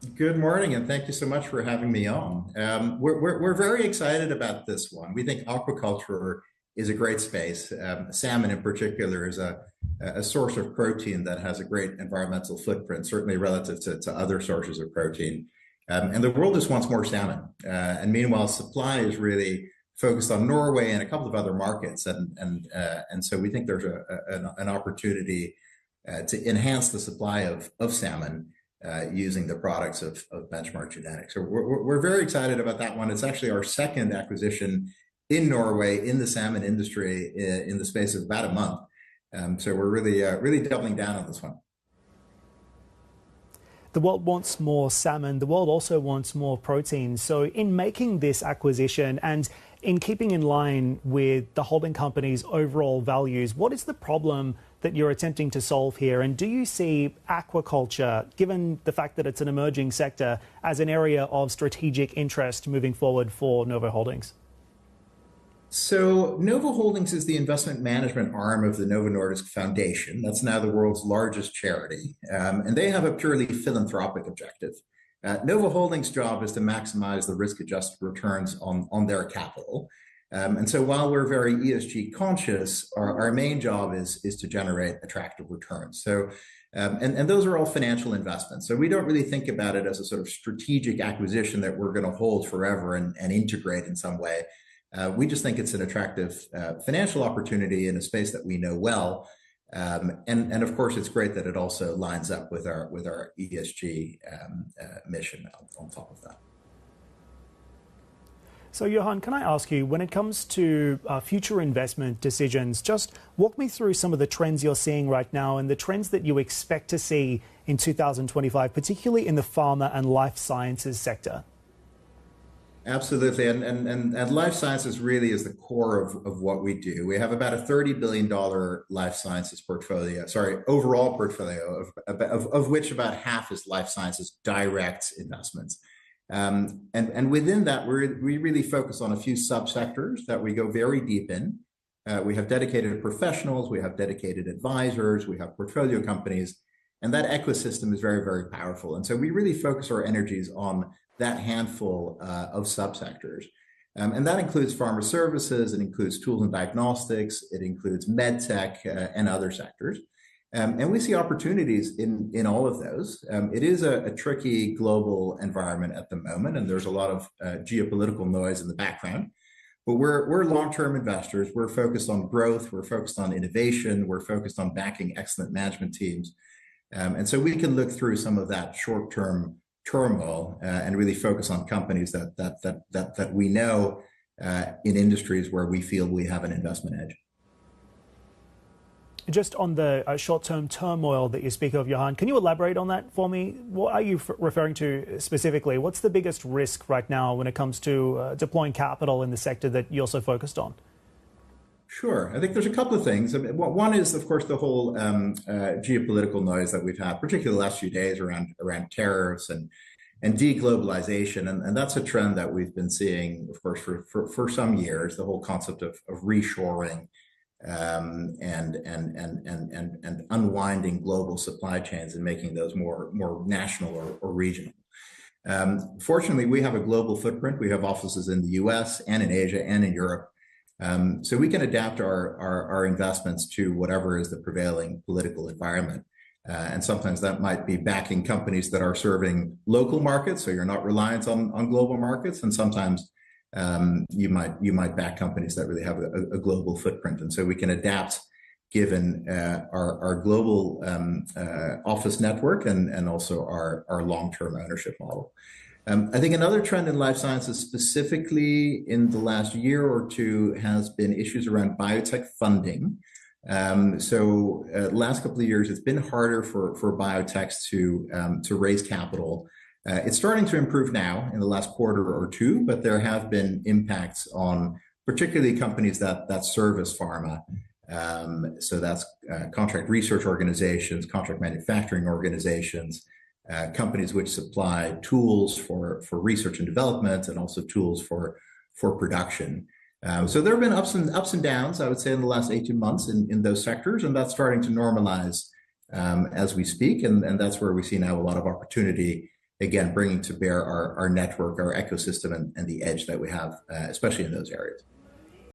Good morning, and thank you so much for having me on. We're very excited about this one. We think aquaculture is a great space. Salmon, in particular, is a source of protein that has a great environmental footprint, certainly relative to other sources of protein. And the world just wants more salmon. And meanwhile, supply is really focused on Norway and a couple of other markets. And so we think there's an opportunity to enhance the supply of salmon using the products of benchmark genetics. So we're very excited about that one. It's actually our second acquisition in Norway in the salmon industry in the space of about a month. So we're really doubling down on this one. The world wants more salmon. The world also wants more protein. So in making this acquisition and in keeping in line with the holding company's overall values, what is the problem that you're attempting to solve here? And do you see aquaculture, given the fact that it's an emerging sector, as an area of strategic interest moving forward for Novo Holdings? So Novo Holdings is the investment management arm of the Novo Nordisk Foundation. That's now the world's largest charity. And they have a purely philanthropic objective. Novo Holdings' job is to maximize the risk-adjusted returns on their capital. And so while we're very ESG conscious, our main job is to generate attractive returns. So, and those are all financial investments. So we don't really think about it as a sort of strategic acquisition that we're going to hold forever and integrate in some way. We just think it's an attractive financial opportunity in a space that we know well. And of course, it's great that it also lines up with our ESG mission on top of that. So, Johan, can I ask you, when it comes to future investment decisions, just walk me through some of the trends you're seeing right now and the trends that you expect to see in 2025, particularly in the pharma and life sciences sector. Absolutely. And life sciences really is the core of what we do. We have about a $30 billion life sciences portfolio, overall portfolio, of which about half is life sciences direct investments. And within that, we really focus on a few subsectors that we go very deep in. We have dedicated professionals, we have dedicated advisors, we have portfolio companies, and that ecosystem is very, very powerful. And so we really focus our energies on that handful of subsectors. And that includes pharma services, it includes tools and diagnostics, it includes med tech and other sectors. And we see opportunities in all of those. It is a tricky global environment at the moment, and there's a lot of geopolitical noise in the background. But we're long-term investors. We're focused on growth. We're focused on innovation. We're focused on backing excellent management teams. And so we can look through some of that short-term turmoil and really focus on companies that we know in industries where we feel we have an investment edge. Just on the short-term turmoil that you speak of, Johan, can you elaborate on that for me? What are you referring to specifically? What's the biggest risk right now when it comes to deploying capital in the sector that you're so focused on? Sure. I think there's a couple of things. I mean, one is, of course, the whole geopolitical noise that we've had, particularly the last few days around tariffs and deglobalization. And that's a trend that we've been seeing, of course, for some years, the whole concept of reshoring and unwinding global supply chains and making those more national or regional. Fortunately, we have a global footprint. We have offices in the US and in Asia and in Europe. So we can adapt our investments to whatever is the prevailing political environment. And sometimes that might be backing companies that are serving local markets, so you're not reliant on global markets. And sometimes you might back companies that really have a global footprint. And so we can adapt given our global office network and also our long-term ownership model. I think another trend in life sciences, specifically in the last year or two, has been issues around biotech funding. So last couple of years, it's been harder for biotechs to raise capital. It's starting to improve now in the last quarter or two, but there have been impacts on particularly companies that service pharma. So that's contract research organizations, contract manufacturing organizations, companies which supply tools for research and development and also tools for production. So there have been ups and downs, I would say, in the last 18 months in those sectors, and that's starting to normalize as we speak. And that's where we see now a lot of opportunity again, bringing to bear our network, our ecosystem, and the edge that we have, especially in those areas.